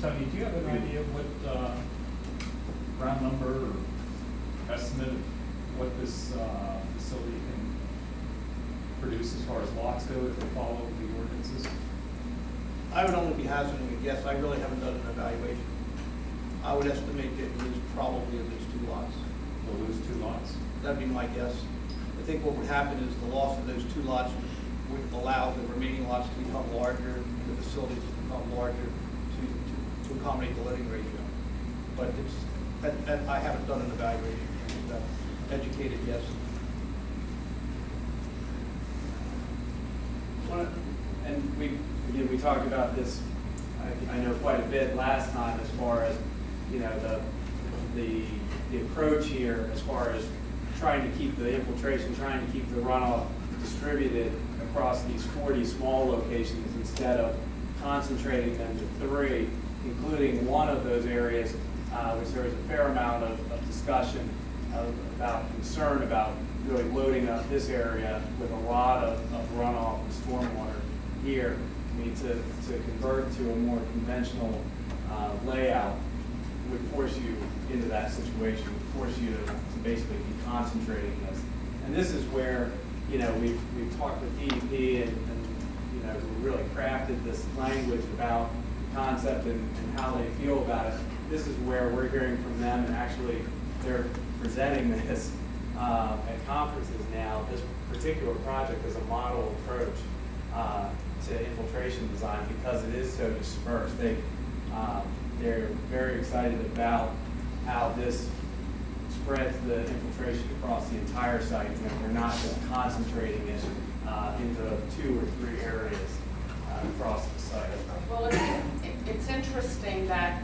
Tony, do you have an idea of what round number or estimate of what this facility can produce as far as lots go if they follow the ordinances? I would only be hazarding a guess. I really haven't done an evaluation. I would estimate that we lose probably at least 2 lots. They'll lose 2 lots? That'd be my guess. I think what would happen is the loss of those 2 lots would allow the remaining lots to become larger, and the facilities to become larger to accommodate the living ratio. But it's, I haven't done an evaluation. It's an educated guess. And we talked about this, I know quite a bit last time as far as, you know, the approach here as far as trying to keep the infiltration, trying to keep the runoff distributed across these 40 small locations instead of concentrating them to 3, including one of those areas, which there was a fair amount of discussion about concern about really loading up this area with a lot of runoff and stormwater here. I mean, to convert to a more conventional layout would force you into that situation, would force you to basically be concentrating this. And this is where, you know, we've talked with DEP and you know, we really crafted this language about concept and how they feel about it. This is where we're hearing from them, and actually they're presenting this at conferences now, this particular project as a model approach to infiltration design because it is so dispersed. They're very excited about how this spreads the infiltration across the entire site, and we're not just concentrating it into 2 or 3 areas across the site. Well, it's interesting that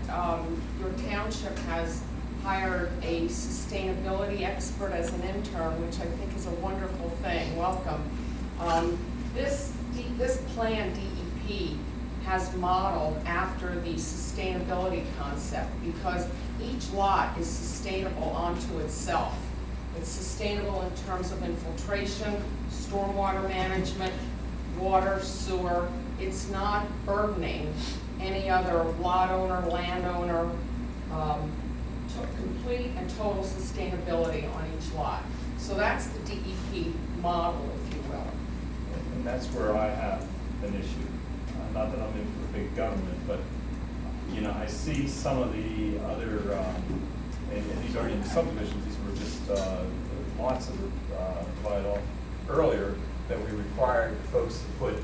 your township has hired a sustainability expert as an intern, which I think is a wonderful thing. Welcome. This plan, DEP, has modeled after the sustainability concept because each lot is sustainable onto itself. It's sustainable in terms of infiltration, stormwater management, water, sewer. It's not burdening any other lot owner, landowner, complete and total sustainability on each lot. So that's the DEP model, if you will. And that's where I have an issue. Not that I'm in for big government, but you know, I see some of the other, and these aren't even subdivisions, these were just lots that were divided off earlier, that we required folks to put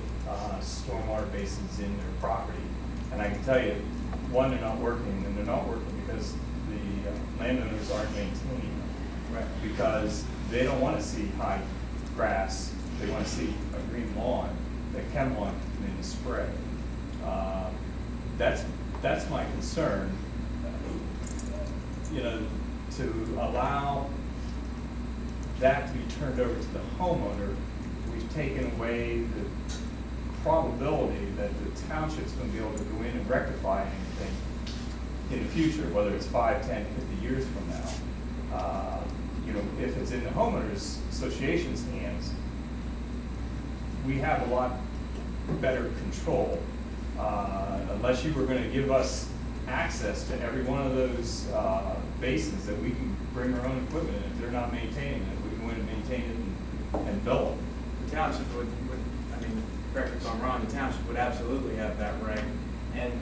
stormwater basins in their property. And I can tell you, one, they're not working, and they're not working because the landowners aren't maintaining them. Right. Because they don't want to see high grass, they want to see a green lawn that can lawn continue to spread. That's my concern. You know, to allow that to be turned over to the homeowner, we've taken away the probability that the township's going to be able to go in and rectify anything in the future, whether it's 5, 10, 50 years from now. You know, if it's in the homeowners association's hands, we have a lot better control. Unless you were going to give us access to every one of those basins that we can bring our own equipment in. If they're not maintaining it, we can go in and maintain it and build it. The township would, I mean, correct me if I'm wrong, the township would absolutely have that right. And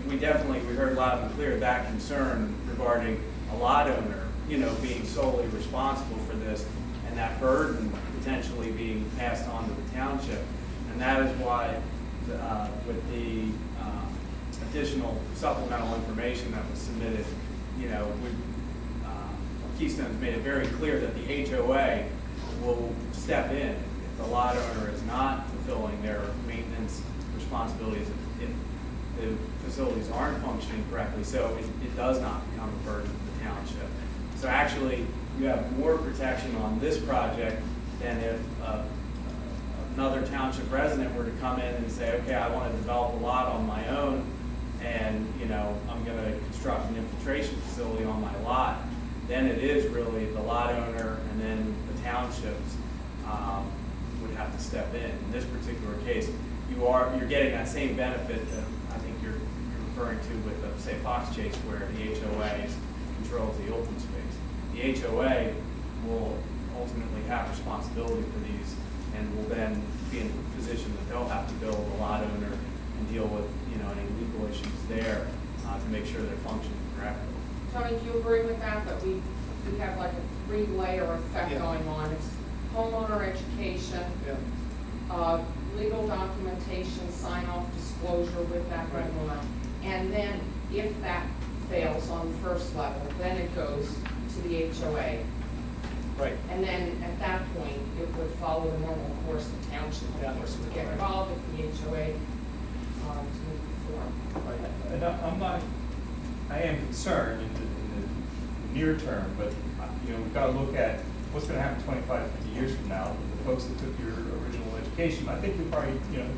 we heard loud and clear that concern regarding a lot owner, you know, being solely responsible for this and that burden potentially being passed on to the township. And that is why with the additional supplemental information that was submitted, you know, Keystone's made it very clear that the HOA will step in if the lot owner is not fulfilling their maintenance responsibilities, if the facilities aren't functioning correctly, so it does not become a burden to the township. So actually, you have more protection on this project than if another township resident were to come in and say, okay, I want to develop a lot on my own, and you know, I'm going to construct an infiltration facility on my lot. Then it is really the lot owner and then the townships would have to step in. In this particular case, you're getting that same benefit that I think you're referring to with a say Fox Chase, where the HOA controls the open space. The HOA will ultimately have responsibility for these and will then be in a position that they'll have to bill the lot owner and deal with, any legal issues there to make sure they're functioning correctly. Tony, do you agree with that, that we have like a three-layer effect Yeah. going on? It's homeowner education, Yeah. legal documentation, sign-off disclosure with that Right. homeowner. And then if that fails on the first level, then it goes to the HOA. Right. And then at that point, it would follow the normal course of township, Yeah. of course, would get involved if the HOA to move forward. Right. And I am concerned in the near term, but, we've got to look at what's going to happen 25, 50 years from now. The folks that took your original education, I think you probably, did a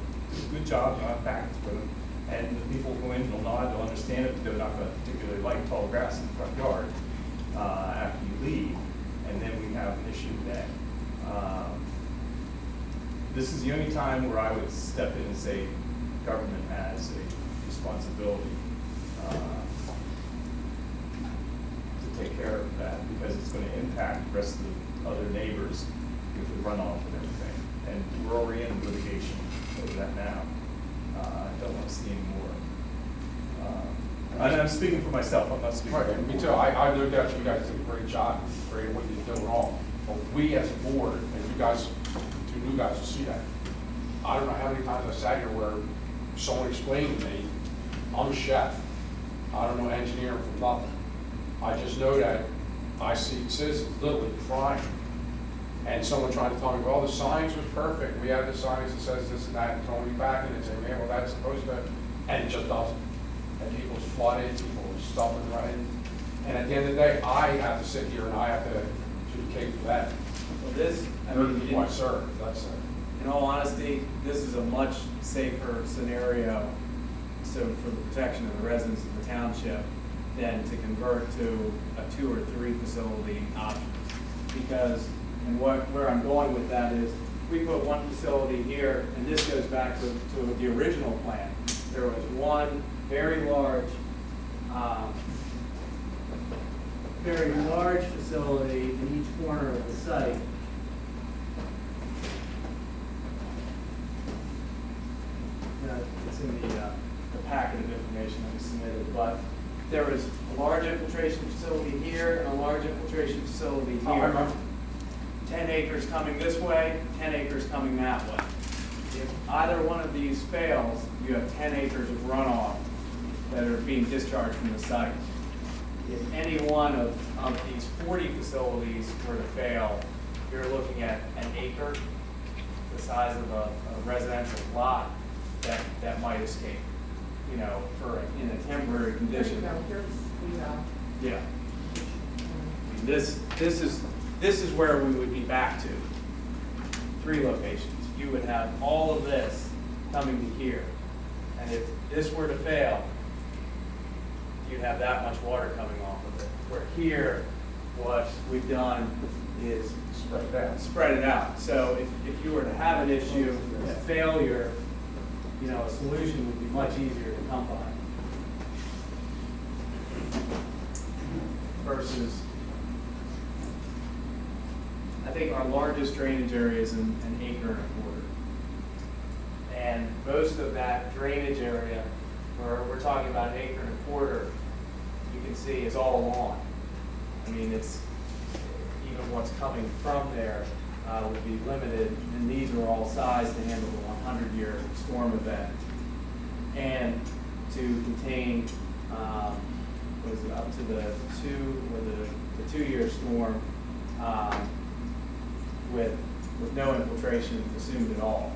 good job, you don't have back for them. And the people who go in will nod, they'll understand it, but they're not going to particularly like tall grass in the front yard after you leave. And then we have an issue then. This is the only time where I would step in and say government has a responsibility to take care of that, because it's going to impact the rest of the other neighbors with the runoff and everything. And we're already in litigation over that now. I don't want to see any more. And I'm speaking for myself, I'm not speaking for Right, me the too. board. I know that you guys did a great job, great at what you're doing all. But we as a board, and you guys, two new guys will see that. I don't know how many times I sat here where someone explained to me, I'm a chef. I don't know engineering from nothing. I just know that I see citizens literally crying. And someone trying to tell me, well, the science was perfect. We have the science that says this and that, and throwing me back and saying, man, well, that's supposed to, and it just doesn't. And people's flooded, people's stuff is running. And at the end of the day, I have to sit here and I have to adjudicate for that. Well, this, Who I serve, that's it. in all honesty, this is a much safer scenario, so for the protection of the residents of the township, than to convert to a 2 or 3 facility option. Because, and where I'm going with that is, we put one facility here, and this goes back to the original plan. There was one very large facility in each corner of the site. It's in the packet of information that was submitted, but there was a large infiltration facility here and a large infiltration facility Oh, I here. remember. 10 acres coming this way, 10 acres coming that way. If either one of these fails, you have 10 acres of runoff that are being discharged from the site. If any one of these 40 facilities were to fail, you're looking at an acre, the size of a residential lot, that might escape, in a temporary There you condition. go, here's the, Yeah. I mean, this is where we would be back to. 3 locations. You would have all of this coming to here. And if this were to fail, you'd have that much water coming off of it. Where here, what we've done is Spread it out. spread it out. So if you were to have an issue, a failure, a solution would be much easier to come by. Versus, I think our largest drainage area is an acre and a quarter. And most of that drainage area, where we're talking about an acre and a quarter, you can see is all lawn. I mean, it's, even what's coming from there would be limited, and these are all sized to handle a 100-year storm event. And to contain, was it up to the 2-year storm with no infiltration assumed at all.